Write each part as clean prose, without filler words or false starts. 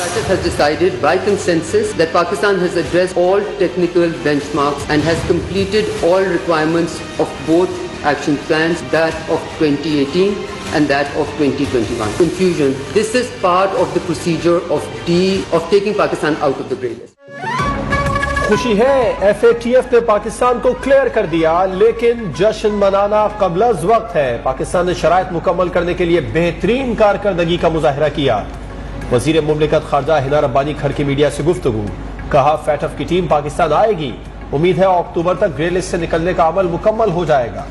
FATF has decided by consensus that Pakistan has addressed all technical benchmarks and has completed all requirements of both action plans, that of 2018 and that of 2021. Confusion. This is part of the procedure of taking Pakistan out of the grey list. खुशी है, FATF ने पाकिस्तान को clear कर दिया, लेकिन जश्न मनाना कबल वक्त है। पाकिस्तान ने शराइत मुकम्मल करने के लिए बेहतरीन कारकर्दगी का मुजाहरा किया। वजीर मुमलिकत खारजा हिना रब्बानी खर की मीडिया से गुफ्तगू, कहा FATF की टीम पाकिस्तान आएगी, उम्मीद है अक्टूबर तक ग्रे लिस्ट से निकलने का अमल मुकम्मल हो जाएगा।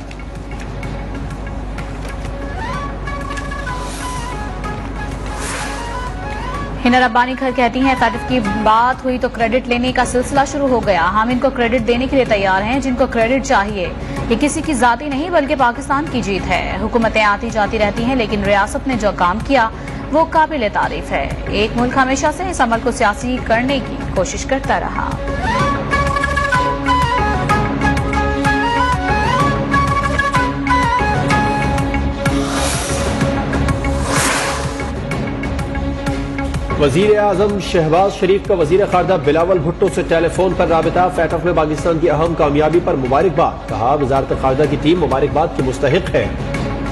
हिना रब्बानी खर कहती हैं, FATF की बात हुई तो क्रेडिट लेने का सिलसिला शुरू हो गया। हम इनको क्रेडिट देने के लिए तैयार हैं, जिनको क्रेडिट चाहिए। ये किसी की जाती नहीं बल्कि पाकिस्तान की जीत है। हुकूमतें आती जाती रहती हैं, लेकिन रियासत ने जो काम किया वो काबिल तारीफ है। एक मुल्क हमेशा से इस अमल को सियासी करने की कोशिश करता रहा। वजीर आजम शहबाज शरीफ का वजीर खारजा बिलावल भुट्टो से टेलीफोन पर राबिता। FATF में पाकिस्तान की अहम कामयाबी पर मुबारकबाद, कहा वजारत खारजा की टीम मुबारकबाद की मुस्तहिक है।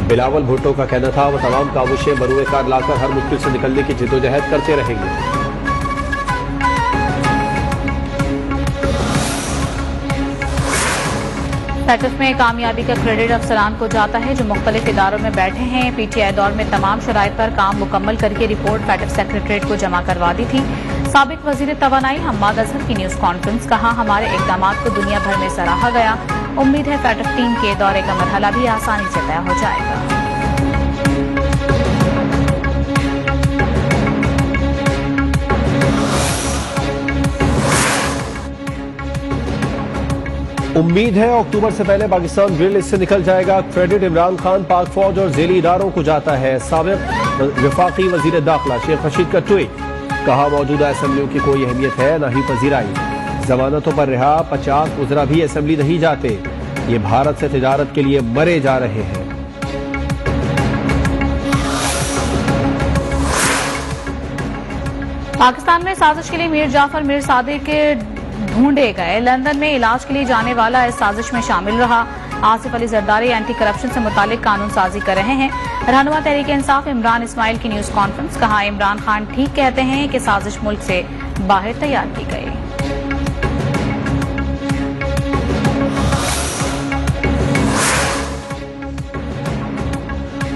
बिलावल भुट्टो का कहना था वो तमाम काबूशें बरूए कार लाकर हर मुश्किल से निकलने की जिद्दोजहद करते रहेंगे। FATF में कामयाबी का क्रेडिट अफसरान को जाता है जो मुख्तलिफ इदारों में बैठे हैं। PTI दौर में तमाम शराइत पर काम मुकम्मल करके रिपोर्ट FATF सेक्रेटरीट को जमा करवा दी थी। साबिक वजीर तवानाई हम्माद अजहर की न्यूज कॉन्फ्रेंस, कहा हमारे इकदामात को दुनिया भर में सराहा गया। उम्मीद है FATF टीम के दौरे का मरहला भी आसानी से तय हो जाएगा। उम्मीद है अक्टूबर से पहले पाकिस्तान ग्रे लिस्ट से निकल जाएगा। क्रेडिट इमरान खान, पाक फौज और जेली इदारों को जाता है। साबिक वफाकी वजीर दाखिला शेख रशीद का ट्वीट, कहा मौजूदा असम्बलियों की कोई अहमियत है न ही पजीराई। जमानतों पर रिहा 50 उजरा भी असम्बली नहीं जाते। ये भारत से तिजारत के लिए मरे जा रहे हैं। पाकिस्तान में साजिश के लिए मीर जाफर मीर सादिक ढूंढे गए। लंदन में इलाज के लिए जाने वाला इस साजिश में शामिल रहा। आसिफ अली जरदारी एंटी करप्शन से मुतालिक कानून साजी कर रहे हैं। रहनुमा तहरीक इंसाफ इमरान इस्माइल की न्यूज कॉन्फ्रेंस, कहा इमरान खान ठीक कहते हैं कि साजिश मुल्क से बाहर तैयार की गई।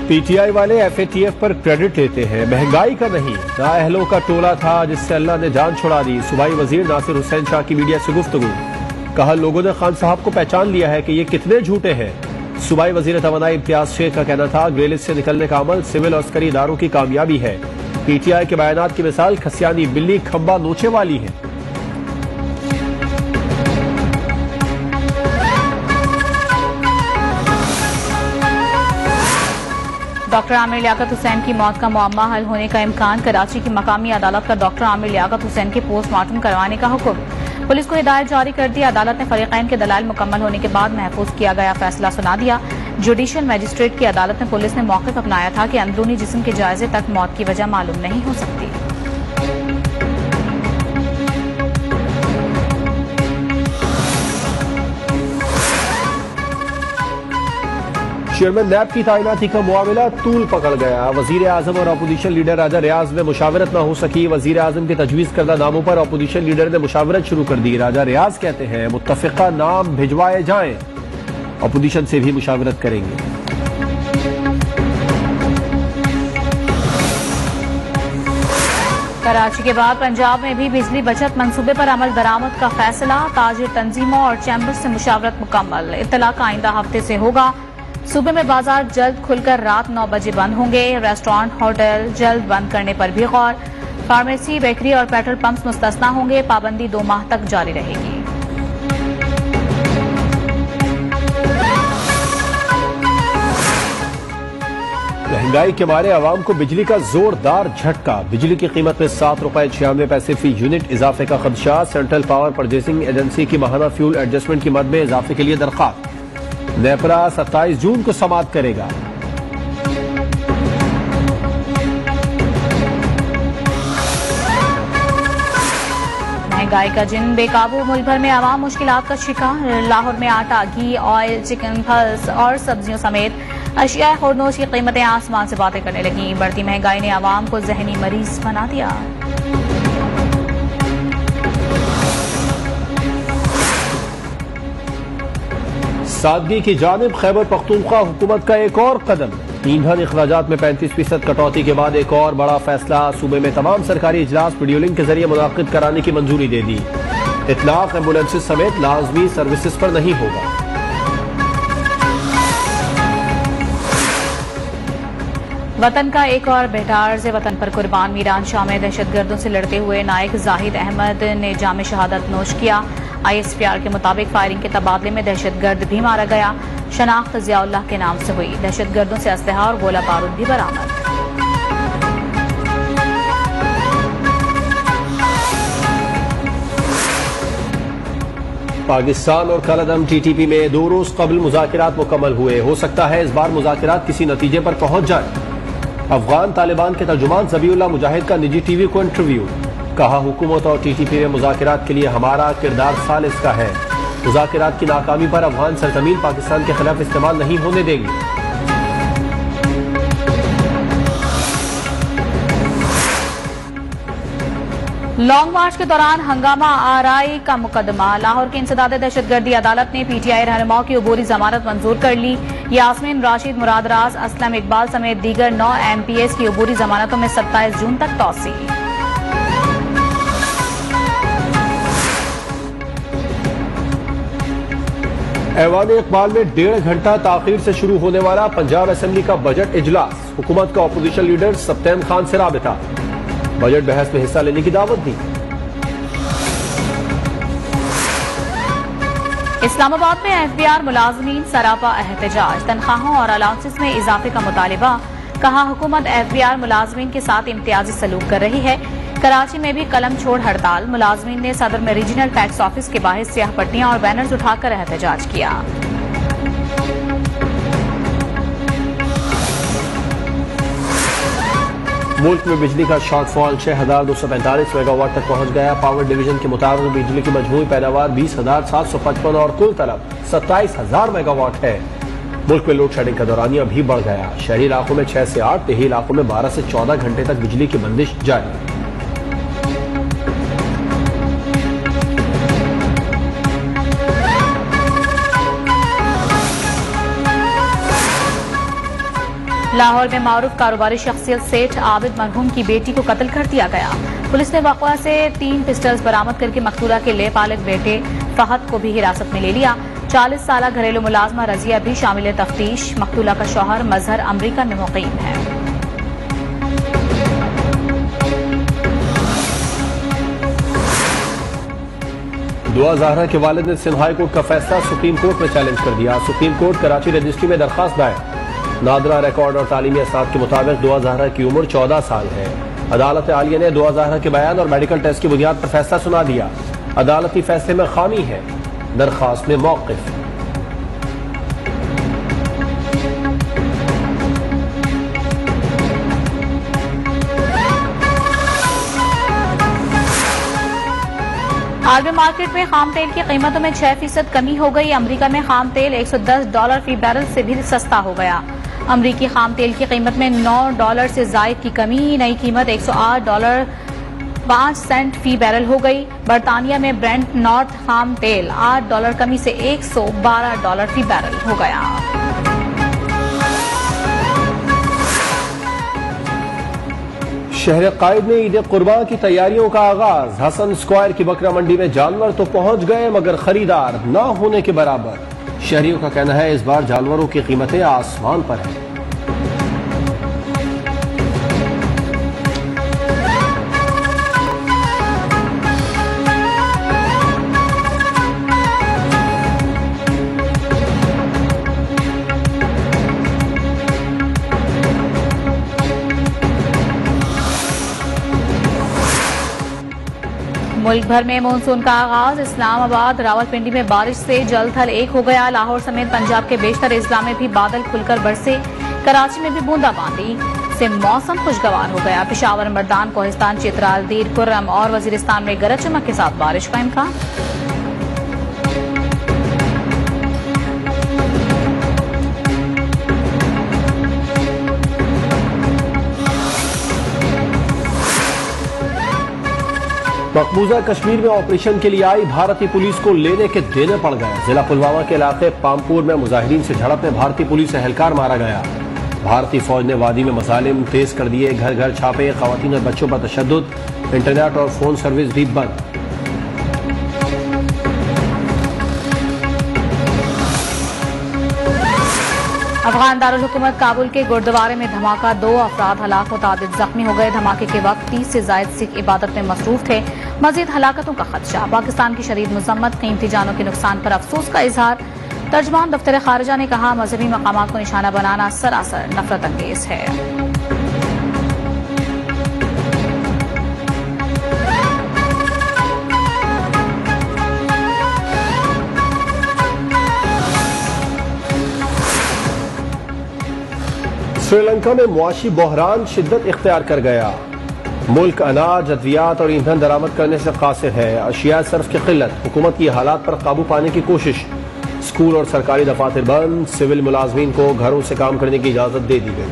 PTI वाले FATF पर क्रेडिट लेते हैं, महंगाई का नहीं। नाअहलों का टोला था जिससे अल्लाह ने जान छुड़ा दी। सूबाई वजीर नासिर हुसैन शाह की मीडिया से गुफ्तगू, कहा लोगों ने खान साहब को पहचान लिया है कि ये कितने झूठे हैं। सूबाई वजीर तवानाई इम्तियाज शेख का कहना था ग्रे लिस्ट से निकलने का अमल सिविल और अस्करी इदारों की कामयाबी है। PTI के बयानात की मिसाल खसियानी बिल्ली खंबा नोचे वाली है। डॉक्टर आमिर लियाकत हुसैन की मौत का मुअम्मा हल होने का इम्कान। कराची की मकामी अदालत का डॉक्टर आमिर लियाकत हुसैन के पोस्टमार्टम करवाने का हुक्म। पुलिस को हिदायत जारी कर दी। अदालत ने फरीकैन के दलाइल मुकम्मल होने के बाद महफूज किया गया फैसला सुना दिया। जुडिशियल मजिस्ट्रेट की अदालत में पुलिस ने मौक़िफ़ अपनाया था कि अंदरूनी जिस्म के जायजे तक मौत की वजह मालूम नहीं हो सकती। चेयरमैन नैब की तैनाती का मामला तूल पकड़ गया। वजीर आजम और अपोजिशन लीडर राजा रियाज में मुशावरत न हो सकी। वजीर आजम के तजवीज़ करदा नामों पर अपोजिशन लीडर ने मुशावरत शुरू कर दी। राजा रियाज कहते हैं मुत्तफिका नाम भिजवाए जाएं, अपोजिशन से भी मुशावरत करेंगे। कराची के बाद पंजाब में भी बिजली बचत मंसूबे पर अमल दरामद का फैसला। ताजिर तंजीमों और चैम्बर से मुशावरत मुकम्मल। इत्तला का आइंदा हफ्ते से होगा। सूबे में बाजार जल्द खुलकर रात 9 बजे बंद होंगे। रेस्टोरेंट, होटल जल्द बंद करने पर भी गौर। फार्मेसी, बेकरी और पेट्रोल पंप्स मुस्तस्ना होंगे। पाबंदी 2 माह तक जारी रहेगी। महंगाई के मारे आवाम को बिजली का जोरदार झटका। बिजली की कीमत में 7 रुपए 96 पैसे फी यूनिट इजाफे का खदशा। सेंट्रल पावर परचेसिंग एजेंसी की माहाना फ्यूल एडजस्टमेंट की मद में इजाफे के लिए दरख्वास्त। नेपरा 27 जून को समाप्त करेगा। महंगाई का जिन बेकाबू, मुल्क भर में आवाम मुश्किलात का शिकार। लाहौर में आटा, घी, ऑयल, चिकन, फल्स और सब्जियों समेत अशिया खुर्दनोश की कीमतें आसमान से बातें करने लगी। बढ़ती महंगाई ने आवाम को जहनी मरीज बना दिया। सादगी की जानिब खैबर पख्तूनख्वा हुकूमत का एक और कदम। ईंधन अखराजात में 35% कटौती के बाद एक और बड़ा फैसला। सूबे में तमाम सरकारी इजलास वीडियो लिंक के जरिए मुनाकिद कराने की मंजूरी दे दी। इतलाक एम्बुलेंसेज समेत लाजमी सर्विसेज पर नहीं होगा। वतन का एक और बेटा अर्ज़ वतन पर कुर्बान। मीरान शाह में दहशतगर्दों से लड़ते हुए नायक जाहिद अहमद ने जाम शहादत नोश किया। ISPR के मुताबिक फायरिंग के तबादले में दहशतगर्द भी मारा गया। शनाख्त ज़ियाउल्लाह के नाम से हुई। दहशतगर्दों से असलहा और गोला बारूद भी बरामद। पाकिस्तान और कलअदम TTP में 2 रोज कबल मुज़ाकिरात मुकम्मल हुए। हो सकता है इस बार मुज़ाकिरात किसी नतीजे पर पहुंच जाए। अफगान तालिबान के तर्जुमान ज़बीउल्लाह मुजाहिद का निजी TV को इंटरव्यू। कहा, हुकूमत और TTP में मुज़ाकिरात के लिए हमारा किरदार सालिस का है। मुज़ाकिरात की नाकामी पर अफगान सरजमीन पाकिस्तान के खिलाफ इस्तेमाल नहीं होने देंगे। लॉन्ग मार्च के दौरान हंगामा RI का मुकदमा। लाहौर की इंसदाद दहशतगर्दी अदालत ने PTI रहनुमाओं की अबूरी जमानत मंजूर कर ली। यास्मीन, राशिद, मुराद राज, असलम इकबाल समेत दीगर 9 MPS की अबूरी जमानतों में 27 जून तक तौसी। ऐवान इकबाल में 1.5 घंटा ताखीर से शुरू होने वाला पंजाब असेंबली का बजट इजलास। हुकूमत का अपोजिशन लीडर सप्तैन खान से राबिता। बजट बहस में हिस्सा लेने की दावत दी। इस्लामाबाद में FBR मुलाजमीन सरापा एहतजाज। तनख्वाहों और अलाउंसेस में इजाफे का मुतालिबा। कहा, हुकूमत FBR मुलाजमीन के साथ इम्तियाजी सलूक कर रही है। कराची में भी कलम छोड़ हड़ताल। मुलाजमीन ने सदर में रीजनल टैक्स ऑफिस के बाहर स्याह पट्टियां और बैनर्स उठाकर एहतजाज किया। मुल्क में बिजली का शॉर्टफॉल 6,245 मेगावाट तक पहुंच गया। पावर डिवीजन के मुताबिक बिजली की मजमूई पैदावार 20,755 और कुल तलब 27,000 मेगावाट है। मुल्क में लोड शेडिंग का दौरानिया भी बढ़ गया। शहरी इलाकों में 6 से 8, देही इलाकों में 12 से 14 घंटे तक बिजली की बंदिश जारी। लाहौर में मारूफ कारोबारी शख्सियत सेठ आबिद मरहूम की बेटी को कत्ल कर दिया गया। पुलिस ने वाक़या से 3 पिस्टल्स बरामद करके मकतूला के ले पालक बेटे फहद को भी हिरासत में ले लिया। 40 साल घरेलू मुलाजमा रजिया भी शामिल तफ्तीश। मकतूला का शौहर मजहर अमरीका में मुकीम है। दुआ ज़हरा के वालिद ने सिंध हाई कोर्ट का फैसला सुप्रीम कोर्ट में चैलेंज कर दिया। सुप्रीम कोर्ट कराची रजिस्ट्री में दरखास्त दायर। नादरा रिकॉर्ड और तालीमी असाद के मुताबिक दुआ ज़हरा की उम्र 14 साल है। अदालत आलिया ने दुआ ज़हरा के बयान और मेडिकल टेस्ट की बुनियाद पर फैसला सुना दिया। अदालती फैसले में खामी है, दरखास्त में मौक़िफ़। आलमी मार्केट में खाम तेल की कीमतों में 6% कमी हो गई। अमेरिका में खाम तेल $110 फी बैरल से भी सस्ता हो गया। अमरीकी खाम तेल की कीमत में $9 से जायद की कमी। नई कीमत $108.05 फी बैरल हो गई। बरतानिया में ब्रेंट नॉर्थ खाम तेल $8 कमी से $112 फी बैरल हो गया। शहर कायद में ईद कुर्बान की तैयारियों का आगाज। हसन स्क्वायर की बकरा मंडी में जानवर तो पहुंच गए मगर खरीदार न होने के बराबर। शहरियों का कहना है इस बार जानवरों की कीमतें आसमान पर हैं। मुल्क भर में मानसून का आगाज। इस्लामाबाद, रावलपिंडी में बारिश से जल थल एक हो गया। लाहौर समेत पंजाब के बेशतर अजला में भी बादल खुलकर बरसे। कराची में भी बूंदाबांदी। जिससे मौसम खुशगवार हो गया। पेशावर, मर्दान, कोहिस्तान, चित्राल, दीर, कुर्रम और वजीरिस्तान में गरज चमक के साथ बारिश का इम्कान। मकबूजा कश्मीर में ऑपरेशन के लिए आई भारतीय पुलिस को लेने के देने पड़ गए। जिला पुलवामा के इलाके पामपुर में मुजाहिरीन से झड़प में भारतीय पुलिस एहलकार मारा गया। भारतीय फौज ने वादी में मसालिम तेज कर दिए, घर घर छापे, खवातीन और बच्चों पर तशद्दुद, इंटरनेट और फोन सर्विस भी बंद। अफगान दारुल हुकूमत काबुल के गुरुद्वारे में धमाका, 2 अफराद हलाक, मुतादिद जख्मी हो गए। धमाके के वक्त 30 से ज्यादा सिख इबादत में मसरूफ थे। मजीद हलाकतों का खदशा। पाकिस्तान की शदीद मजम्मत, कीमती जानों के नुकसान पर अफसोस का इजहार। तर्जमान दफ्तर खारजा ने कहा, मजहबी मकामात को निशाना बनाना सरासर नफरत अंगेज है। श्रीलंका में मुआशी बहरान शिद्दत इख्तियार कर गया। मुल्क अनाज, अद्वियात और ईंधन दरामद करने से कासिर है। अशिया सर्फ की किल्लत, हुकूमत की हालात पर काबू पाने की कोशिश। स्कूल और सरकारी दफातर बंद, सिविल मुलाजमीन को घरों से काम करने की इजाजत दे दी गई।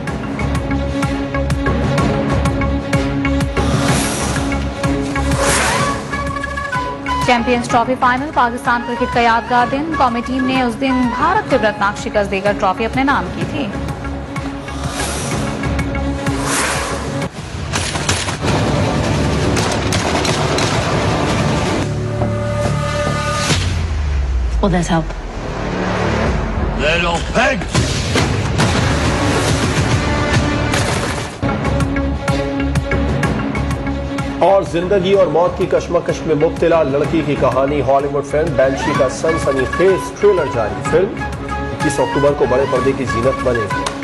Champions trophy final, Pakistan cricket का यादगार दिन। कौमी टीम ने उस दिन भारत को इबरतनाक शिकस्त देकर ट्रॉफी अपने नाम की थी। Will that help? Little pig! और जिंदगी और मौत की कश्मकश में मुब्तला लड़की की कहानी। हॉलीवुड फिल्म बैंशी का सनसनीखेज ट्रेलर जारी। फिल्म 21 अक्टूबर को बड़े पर्दे की जीनत बनेगी।